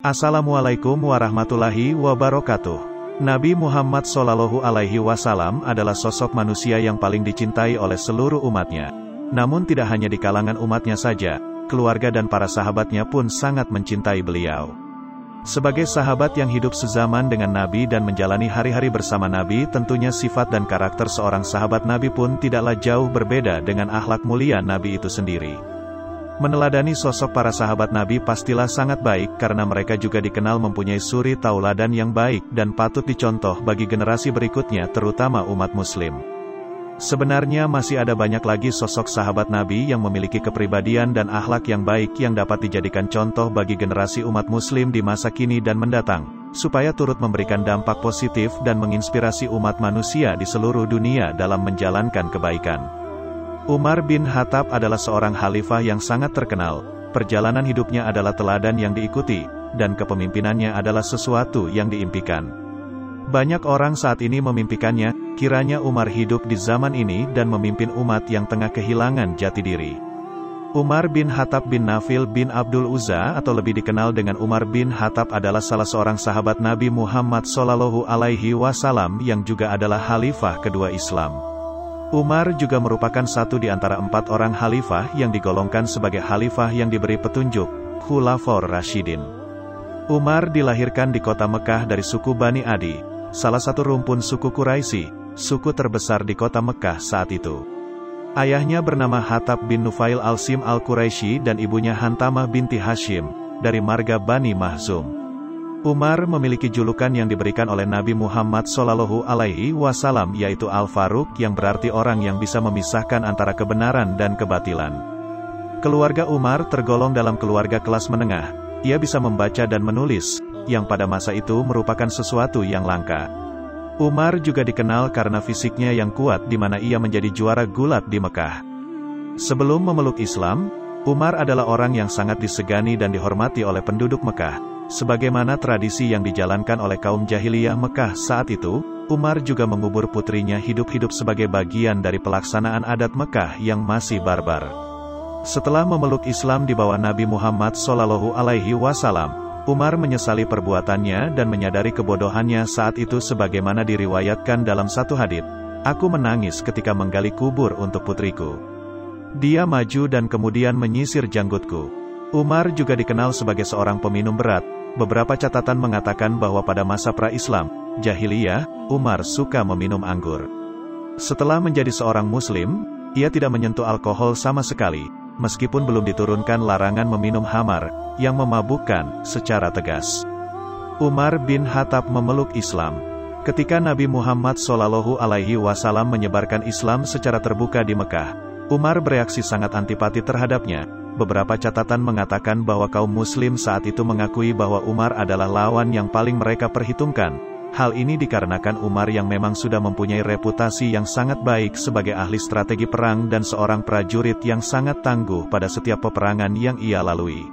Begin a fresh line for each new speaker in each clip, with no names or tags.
Assalamualaikum warahmatullahi wabarakatuh. Nabi Muhammad SAW adalah sosok manusia yang paling dicintai oleh seluruh umatnya. Namun tidak hanya di kalangan umatnya saja, keluarga dan para sahabatnya pun sangat mencintai beliau. Sebagai sahabat yang hidup sezaman dengan Nabi dan menjalani hari-hari bersama Nabi, tentunya sifat dan karakter seorang sahabat Nabi pun tidaklah jauh berbeda dengan akhlak mulia Nabi itu sendiri. Meneladani sosok para sahabat Nabi pastilah sangat baik karena mereka juga dikenal mempunyai suri tauladan yang baik dan patut dicontoh bagi generasi berikutnya terutama umat muslim. Sebenarnya masih ada banyak lagi sosok sahabat Nabi yang memiliki kepribadian dan akhlak yang baik yang dapat dijadikan contoh bagi generasi umat muslim di masa kini dan mendatang, supaya turut memberikan dampak positif dan menginspirasi umat manusia di seluruh dunia dalam menjalankan kebaikan. Umar bin Khattab adalah seorang khalifah yang sangat terkenal. Perjalanan hidupnya adalah teladan yang diikuti, dan kepemimpinannya adalah sesuatu yang diimpikan. Banyak orang saat ini memimpikannya, kiranya Umar hidup di zaman ini dan memimpin umat yang tengah kehilangan jati diri. Umar bin Khattab bin Nafil bin Abdul Uzza atau lebih dikenal dengan Umar bin Khattab adalah salah seorang sahabat Nabi Muhammad SAW yang juga adalah khalifah kedua Islam. Umar juga merupakan satu di antara 4 orang khalifah yang digolongkan sebagai khalifah yang diberi petunjuk, Khulafaur Rasyidin. Umar dilahirkan di kota Mekah dari suku Bani Adi, salah satu rumpun suku Quraisy, suku terbesar di kota Mekah saat itu. Ayahnya bernama Khattab bin Nufail al-Sim al-Quraisy dan ibunya Hantamah binti Hashim, dari marga Bani Mahzum. Umar memiliki julukan yang diberikan oleh Nabi Muhammad SAW yaitu Al-Faruq yang berarti orang yang bisa memisahkan antara kebenaran dan kebatilan. Keluarga Umar tergolong dalam keluarga kelas menengah. Ia bisa membaca dan menulis, yang pada masa itu merupakan sesuatu yang langka. Umar juga dikenal karena fisiknya yang kuat di mana ia menjadi juara gulat di Mekah. Sebelum memeluk Islam, Umar adalah orang yang sangat disegani dan dihormati oleh penduduk Mekah. Sebagaimana tradisi yang dijalankan oleh kaum jahiliyah Mekah saat itu, Umar juga mengubur putrinya hidup-hidup sebagai bagian dari pelaksanaan adat Mekah yang masih barbar. Setelah memeluk Islam di bawah Nabi Muhammad SAW, Umar menyesali perbuatannya dan menyadari kebodohannya saat itu sebagaimana diriwayatkan dalam satu hadits, "Aku menangis ketika menggali kubur untuk putriku. Dia maju dan kemudian menyisir janggutku." Umar juga dikenal sebagai seorang peminum berat. Beberapa catatan mengatakan bahwa pada masa pra-Islam, jahiliyah, Umar suka meminum anggur. Setelah menjadi seorang muslim, ia tidak menyentuh alkohol sama sekali, meskipun belum diturunkan larangan meminum khamar, yang memabukkan, secara tegas. Umar bin Khattab memeluk Islam. Ketika Nabi Muhammad SAW menyebarkan Islam secara terbuka di Mekah, Umar bereaksi sangat antipati terhadapnya. Beberapa catatan mengatakan bahwa kaum muslim saat itu mengakui bahwa Umar adalah lawan yang paling mereka perhitungkan. Hal ini dikarenakan Umar yang memang sudah mempunyai reputasi yang sangat baik sebagai ahli strategi perang dan seorang prajurit yang sangat tangguh pada setiap peperangan yang ia lalui.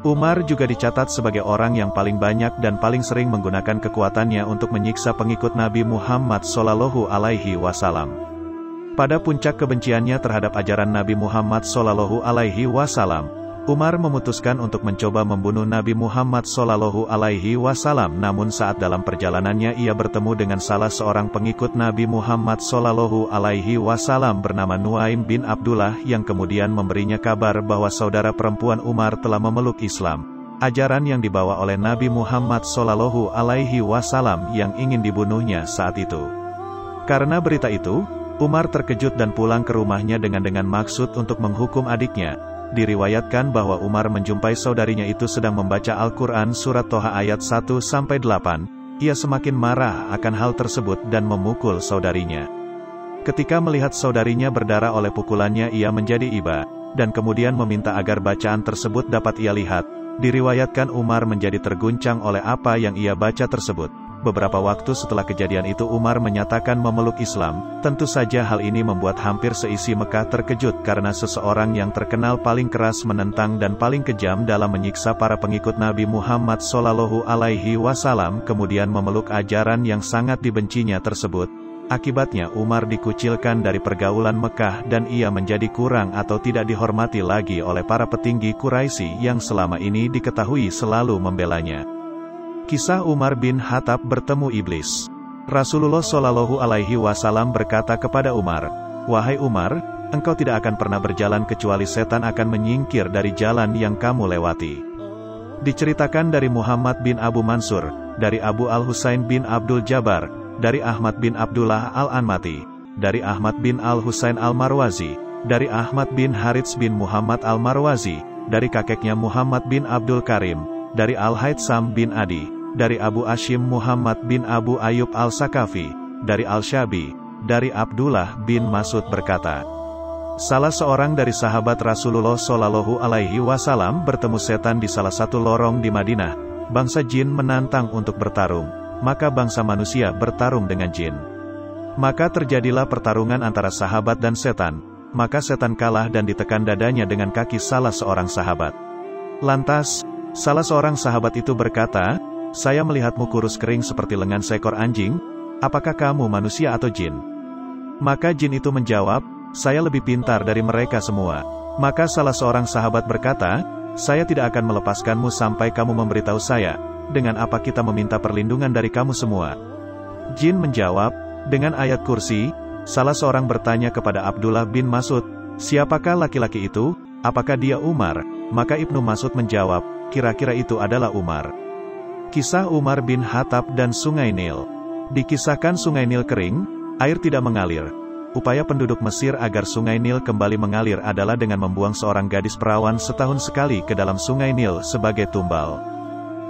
Umar juga dicatat sebagai orang yang paling banyak dan paling sering menggunakan kekuatannya untuk menyiksa pengikut Nabi Muhammad SAW. Pada puncak kebenciannya terhadap ajaran Nabi Muhammad SAW, Umar memutuskan untuk mencoba membunuh Nabi Muhammad SAW. Namun saat dalam perjalanannya ia bertemu dengan salah seorang pengikut Nabi Muhammad SAW bernama Nuaim bin Abdullah yang kemudian memberinya kabar bahwa saudara perempuan Umar telah memeluk Islam, ajaran yang dibawa oleh Nabi Muhammad SAW yang ingin dibunuhnya saat itu. Karena berita itu, Umar terkejut dan pulang ke rumahnya dengan maksud untuk menghukum adiknya. Diriwayatkan bahwa Umar menjumpai saudarinya itu sedang membaca Al-Quran surat Toha ayat 1-8. Ia semakin marah akan hal tersebut dan memukul saudarinya. Ketika melihat saudarinya berdarah oleh pukulannya, ia menjadi iba, dan kemudian meminta agar bacaan tersebut dapat ia lihat. Diriwayatkan Umar menjadi terguncang oleh apa yang ia baca tersebut. Beberapa waktu setelah kejadian itu Umar menyatakan memeluk Islam. Tentu saja hal ini membuat hampir seisi Mekah terkejut karena seseorang yang terkenal paling keras menentang dan paling kejam dalam menyiksa para pengikut Nabi Muhammad SAW kemudian memeluk ajaran yang sangat dibencinya tersebut. Akibatnya Umar dikucilkan dari pergaulan Mekah dan ia menjadi kurang atau tidak dihormati lagi oleh para petinggi Quraisy yang selama ini diketahui selalu membelanya. Kisah Umar bin Khattab bertemu iblis. Rasulullah Shallallahu Alaihi Wasallam berkata kepada Umar, "Wahai Umar, engkau tidak akan pernah berjalan kecuali setan akan menyingkir dari jalan yang kamu lewati." Diceritakan dari Muhammad bin Abu Mansur, dari Abu Al-Husain bin Abdul Jabbar, dari Ahmad bin Abdullah Al-Anmati, dari Ahmad bin Al-Husain Al-Marwazi, dari Ahmad bin Harits bin Muhammad Al-Marwazi, dari kakeknya Muhammad bin Abdul Karim, dari Al-Haytham bin Adi, dari Abu Ashim Muhammad bin Abu Ayyub Al-Sakafi, dari Al-Syabi, dari Abdullah bin Mas'ud berkata, salah seorang dari sahabat Rasulullah Shallallahu Alaihi Wasallam bertemu setan di salah satu lorong di Madinah. Bangsa jin menantang untuk bertarung, maka bangsa manusia bertarung dengan jin. Maka terjadilah pertarungan antara sahabat dan setan, maka setan kalah dan ditekan dadanya dengan kaki salah seorang sahabat. Lantas, salah seorang sahabat itu berkata, "Saya melihatmu kurus kering seperti lengan seekor anjing, apakah kamu manusia atau jin?" Maka jin itu menjawab, "Saya lebih pintar dari mereka semua." Maka salah seorang sahabat berkata, "Saya tidak akan melepaskanmu sampai kamu memberitahu saya, dengan apa kita meminta perlindungan dari kamu semua." Jin menjawab, "Dengan ayat kursi." Salah seorang bertanya kepada Abdullah bin Mas'ud, "Siapakah laki-laki itu? Apakah dia Umar?" Maka Ibnu Mas'ud menjawab, "Kira-kira itu adalah Umar." Kisah Umar bin Khattab dan Sungai Nil. Dikisahkan Sungai Nil kering, air tidak mengalir. Upaya penduduk Mesir agar Sungai Nil kembali mengalir adalah dengan membuang seorang gadis perawan setahun sekali ke dalam Sungai Nil sebagai tumbal.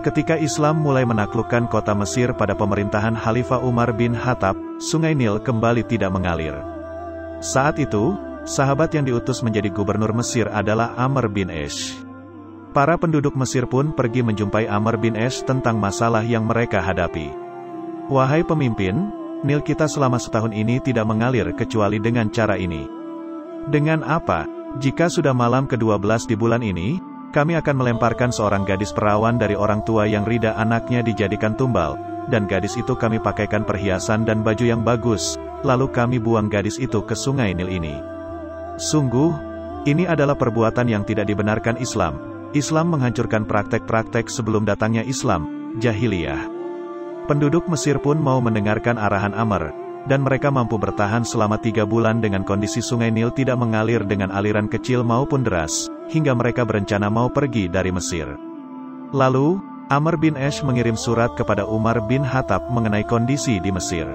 Ketika Islam mulai menaklukkan kota Mesir pada pemerintahan Khalifah Umar bin Khattab, Sungai Nil kembali tidak mengalir. Saat itu, sahabat yang diutus menjadi gubernur Mesir adalah Amr bin Ash. Para penduduk Mesir pun pergi menjumpai Amr bin Ash tentang masalah yang mereka hadapi. "Wahai pemimpin, Nil kita selama setahun ini tidak mengalir kecuali dengan cara ini. Dengan apa? Jika sudah malam ke-12 di bulan ini, kami akan melemparkan seorang gadis perawan dari orang tua yang rida anaknya dijadikan tumbal, dan gadis itu kami pakaikan perhiasan dan baju yang bagus, lalu kami buang gadis itu ke Sungai Nil ini." Sungguh, ini adalah perbuatan yang tidak dibenarkan Islam. Islam menghancurkan praktek-praktek sebelum datangnya Islam, jahiliyah. Penduduk Mesir pun mau mendengarkan arahan Amr, dan mereka mampu bertahan selama 3 bulan dengan kondisi Sungai Nil tidak mengalir dengan aliran kecil maupun deras, hingga mereka berencana mau pergi dari Mesir. Lalu, Amr bin Ash mengirim surat kepada Umar bin Khattab mengenai kondisi di Mesir.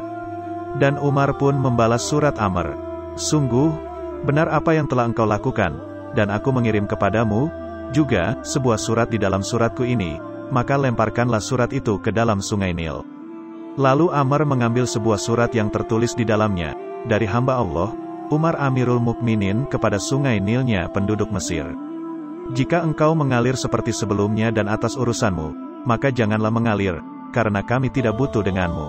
Dan Umar pun membalas surat Amr, "Sungguh, benar apa yang telah engkau lakukan, dan aku mengirim kepadamu juga sebuah surat di dalam suratku ini, maka lemparkanlah surat itu ke dalam Sungai Nil." Lalu Amr mengambil sebuah surat yang tertulis di dalamnya, "Dari hamba Allah, Umar Amirul Mukminin kepada Sungai Nilnya penduduk Mesir. Jika engkau mengalir seperti sebelumnya dan atas urusanmu, maka janganlah mengalir, karena kami tidak butuh denganmu.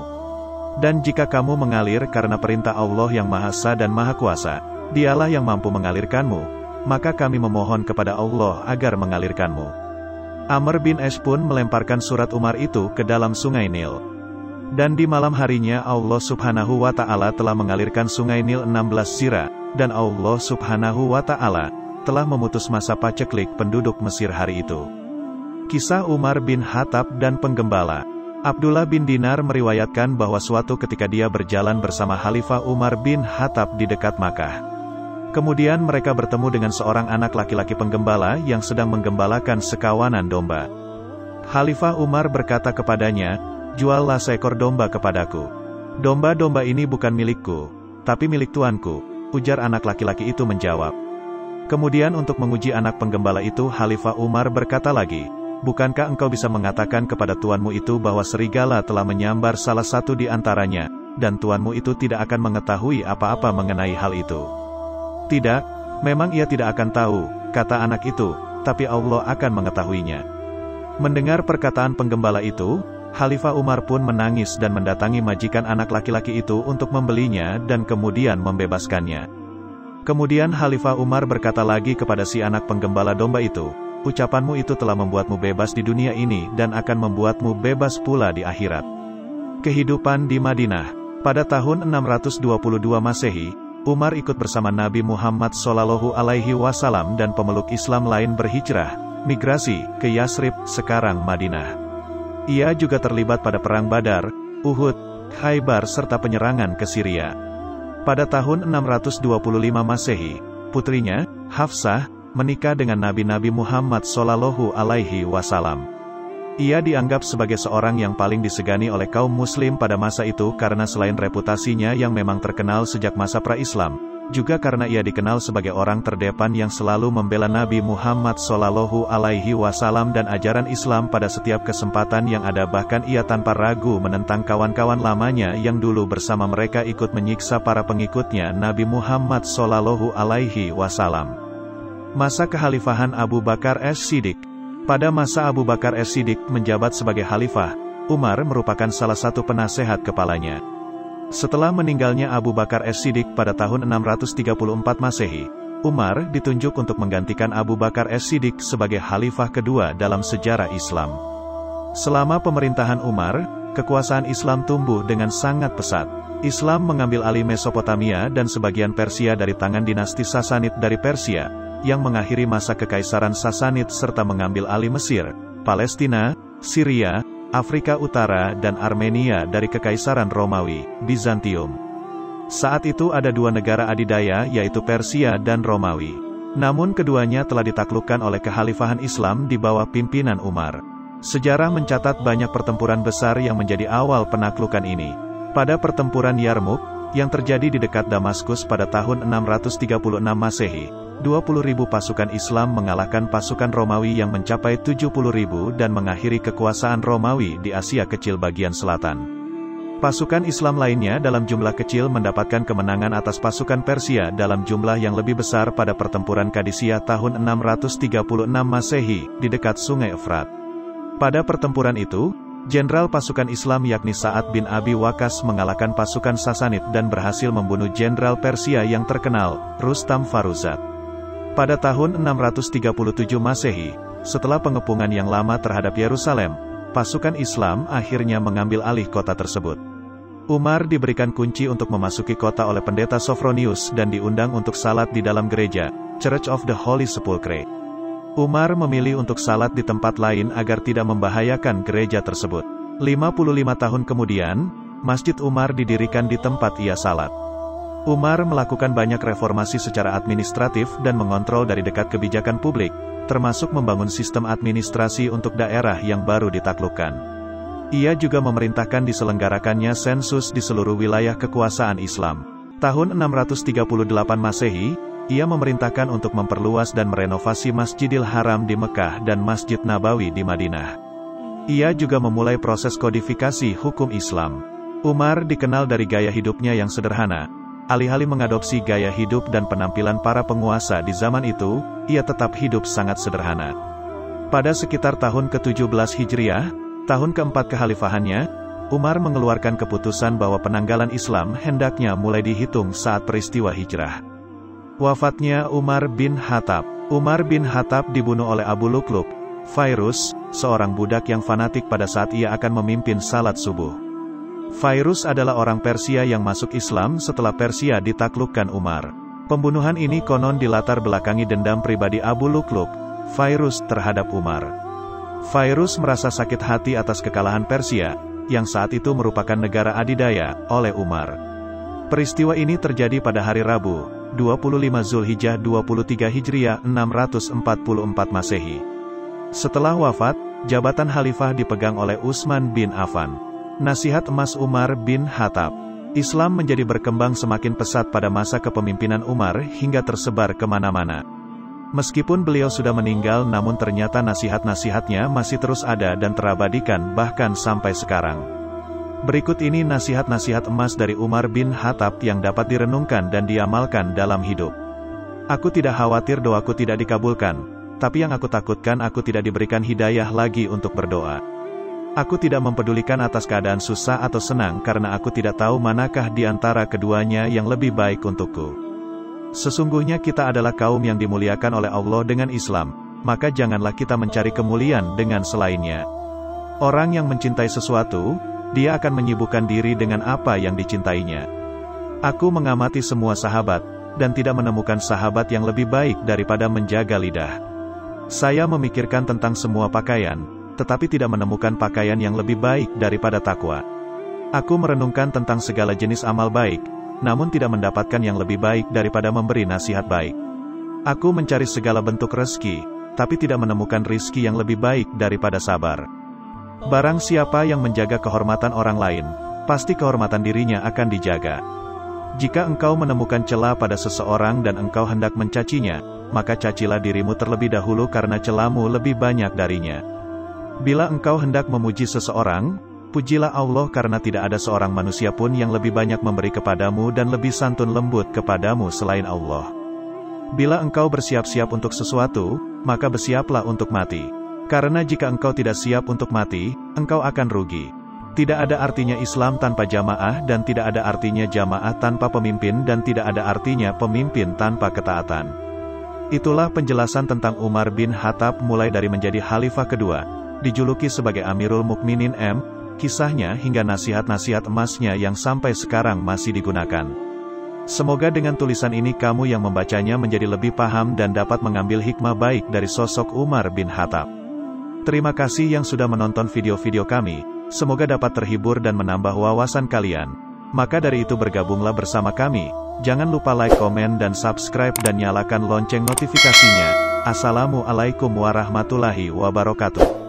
Dan jika kamu mengalir karena perintah Allah yang Maha Esa dan Maha Kuasa, Dialah yang mampu mengalirkanmu, maka kami memohon kepada Allah agar mengalirkanmu." Amr bin Ash pun melemparkan surat Umar itu ke dalam Sungai Nil. Dan di malam harinya Allah Subhanahu wa Ta'ala telah mengalirkan Sungai Nil 16 zira, dan Allah Subhanahu wa Ta'ala telah memutus masa paceklik penduduk Mesir hari itu. Kisah Umar bin Khattab dan penggembala. Abdullah bin Dinar meriwayatkan bahwa suatu ketika dia berjalan bersama Khalifah Umar bin Khattab di dekat Makkah. Kemudian mereka bertemu dengan seorang anak laki-laki penggembala yang sedang menggembalakan sekawanan domba. Khalifah Umar berkata kepadanya, "Juallah seekor domba kepadaku." "Domba-domba ini bukan milikku, tapi milik tuanku," ujar anak laki-laki itu menjawab. Kemudian untuk menguji anak penggembala itu, Khalifah Umar berkata lagi, "Bukankah engkau bisa mengatakan kepada tuanmu itu bahwa serigala telah menyambar salah satu di antaranya, dan tuanmu itu tidak akan mengetahui apa-apa mengenai hal itu?" "Tidak, memang ia tidak akan tahu," kata anak itu, "tapi Allah akan mengetahuinya." Mendengar perkataan penggembala itu, Khalifah Umar pun menangis dan mendatangi majikan anak laki-laki itu untuk membelinya dan kemudian membebaskannya. Kemudian Khalifah Umar berkata lagi kepada si anak penggembala domba itu, "Ucapanmu itu telah membuatmu bebas di dunia ini dan akan membuatmu bebas pula di akhirat." Kehidupan di Madinah. Pada tahun 622 Masehi, Umar ikut bersama Nabi Muhammad SAW dan pemeluk Islam lain berhijrah, migrasi, ke Yasrib, sekarang Madinah. Ia juga terlibat pada Perang Badar, Uhud, Khaybar serta penyerangan ke Syria. Pada tahun 625 Masehi, putrinya, Hafsah, menikah dengan Nabi Muhammad SAW. Ia dianggap sebagai seorang yang paling disegani oleh kaum muslim pada masa itu karena selain reputasinya yang memang terkenal sejak masa pra-Islam, juga karena ia dikenal sebagai orang terdepan yang selalu membela Nabi Muhammad SAW dan ajaran Islam pada setiap kesempatan yang ada, bahkan ia tanpa ragu menentang kawan-kawan lamanya yang dulu bersama mereka ikut menyiksa para pengikutnya Nabi Muhammad SAW. Masa kekhalifahan Abu Bakar As-Siddiq. Pada masa Abu Bakar As-Siddiq menjabat sebagai khalifah, Umar merupakan salah satu penasehat kepalanya. Setelah meninggalnya Abu Bakar As-Siddiq pada tahun 634 Masehi, Umar ditunjuk untuk menggantikan Abu Bakar As-Siddiq sebagai khalifah kedua dalam sejarah Islam. Selama pemerintahan Umar, kekuasaan Islam tumbuh dengan sangat pesat. Islam mengambil alih Mesopotamia dan sebagian Persia dari tangan dinasti Sasanid dari Persia, yang mengakhiri masa kekaisaran Sasanid serta mengambil alih Mesir, Palestina, Syria, Afrika Utara dan Armenia dari kekaisaran Romawi, Bizantium. Saat itu ada dua negara adidaya yaitu Persia dan Romawi. Namun keduanya telah ditaklukkan oleh kekhalifahan Islam di bawah pimpinan Umar. Sejarah mencatat banyak pertempuran besar yang menjadi awal penaklukan ini. Pada pertempuran Yarmuk, yang terjadi di dekat Damaskus pada tahun 636 Masehi, 20.000 pasukan Islam mengalahkan pasukan Romawi yang mencapai 70.000 dan mengakhiri kekuasaan Romawi di Asia Kecil bagian selatan. Pasukan Islam lainnya dalam jumlah kecil mendapatkan kemenangan atas pasukan Persia dalam jumlah yang lebih besar pada pertempuran Kadisiyah tahun 636 Masehi, di dekat Sungai Efrat. Pada pertempuran itu, Jenderal pasukan Islam yakni Sa'ad bin Abi Waqqas mengalahkan pasukan Sasanid dan berhasil membunuh Jenderal Persia yang terkenal, Rustam Faruzat. Pada tahun 637 Masehi, setelah pengepungan yang lama terhadap Yerusalem, pasukan Islam akhirnya mengambil alih kota tersebut. Umar diberikan kunci untuk memasuki kota oleh pendeta Sophronius dan diundang untuk salat di dalam gereja, Church of the Holy Sepulchre. Umar memilih untuk salat di tempat lain agar tidak membahayakan gereja tersebut. 55 tahun kemudian, Masjid Umar didirikan di tempat ia salat. Umar melakukan banyak reformasi secara administratif dan mengontrol dari dekat kebijakan publik, termasuk membangun sistem administrasi untuk daerah yang baru ditaklukkan. Ia juga memerintahkan diselenggarakannya sensus di seluruh wilayah kekuasaan Islam. Tahun 638 Masehi, ia memerintahkan untuk memperluas dan merenovasi Masjidil Haram di Mekah dan Masjid Nabawi di Madinah. Ia juga memulai proses kodifikasi hukum Islam. Umar dikenal dari gaya hidupnya yang sederhana. Alih-alih mengadopsi gaya hidup dan penampilan para penguasa di zaman itu, ia tetap hidup sangat sederhana. Pada sekitar tahun ke-17 Hijriah, tahun keempat kekhalifahannya, Umar mengeluarkan keputusan bahwa penanggalan Islam hendaknya mulai dihitung saat peristiwa hijrah. Wafatnya Umar bin Khattab. Umar bin Khattab dibunuh oleh Abu Lukluk, Fairuz, seorang budak yang fanatik pada saat ia akan memimpin salat subuh. Fairuz adalah orang Persia yang masuk Islam setelah Persia ditaklukkan Umar. Pembunuhan ini konon dilatar belakangi dendam pribadi Abu Lukluk, Fairuz terhadap Umar. Fairuz merasa sakit hati atas kekalahan Persia, yang saat itu merupakan negara adidaya, oleh Umar. Peristiwa ini terjadi pada hari Rabu, 25 Zulhijjah 23 Hijriah 644 Masehi. Setelah wafat, jabatan khalifah dipegang oleh Utsman bin Affan. Nasihat emas Umar bin Khattab. Islam menjadi berkembang semakin pesat pada masa kepemimpinan Umar hingga tersebar kemana-mana. Meskipun beliau sudah meninggal namun ternyata nasihat-nasihatnya masih terus ada dan terabadikan bahkan sampai sekarang. Berikut ini nasihat-nasihat emas dari Umar bin Khattab yang dapat direnungkan dan diamalkan dalam hidup. Aku tidak khawatir doaku tidak dikabulkan, tapi yang aku takutkan aku tidak diberikan hidayah lagi untuk berdoa. Aku tidak mempedulikan atas keadaan susah atau senang karena aku tidak tahu manakah di antara keduanya yang lebih baik untukku. Sesungguhnya kita adalah kaum yang dimuliakan oleh Allah dengan Islam, maka janganlah kita mencari kemuliaan dengan selainnya. Orang yang mencintai sesuatu, dia akan menyibukkan diri dengan apa yang dicintainya. Aku mengamati semua sahabat, dan tidak menemukan sahabat yang lebih baik daripada menjaga lidah. Saya memikirkan tentang semua pakaian, tetapi tidak menemukan pakaian yang lebih baik daripada takwa. Aku merenungkan tentang segala jenis amal baik, namun tidak mendapatkan yang lebih baik daripada memberi nasihat baik. Aku mencari segala bentuk rezeki, tapi tidak menemukan rizki yang lebih baik daripada sabar. Barang siapa yang menjaga kehormatan orang lain, pasti kehormatan dirinya akan dijaga. Jika engkau menemukan celah pada seseorang dan engkau hendak mencacinya, maka cacilah dirimu terlebih dahulu karena celahmu lebih banyak darinya. Bila engkau hendak memuji seseorang, pujilah Allah karena tidak ada seorang manusia pun yang lebih banyak memberi kepadamu dan lebih santun lembut kepadamu selain Allah. Bila engkau bersiap-siap untuk sesuatu, maka bersiaplah untuk mati. Karena jika engkau tidak siap untuk mati, engkau akan rugi. Tidak ada artinya Islam tanpa jamaah dan tidak ada artinya jamaah tanpa pemimpin dan tidak ada artinya pemimpin tanpa ketaatan. Itulah penjelasan tentang Umar bin Khattab mulai dari menjadi khalifah kedua, dijuluki sebagai Amirul Mukminin kisahnya hingga nasihat-nasihat emasnya yang sampai sekarang masih digunakan. Semoga dengan tulisan ini kamu yang membacanya menjadi lebih paham dan dapat mengambil hikmah baik dari sosok Umar bin Khattab. Terima kasih yang sudah menonton video-video kami, semoga dapat terhibur dan menambah wawasan kalian. Maka dari itu bergabunglah bersama kami, jangan lupa like, komen dan subscribe dan nyalakan lonceng notifikasinya. Assalamualaikum warahmatullahi wabarakatuh.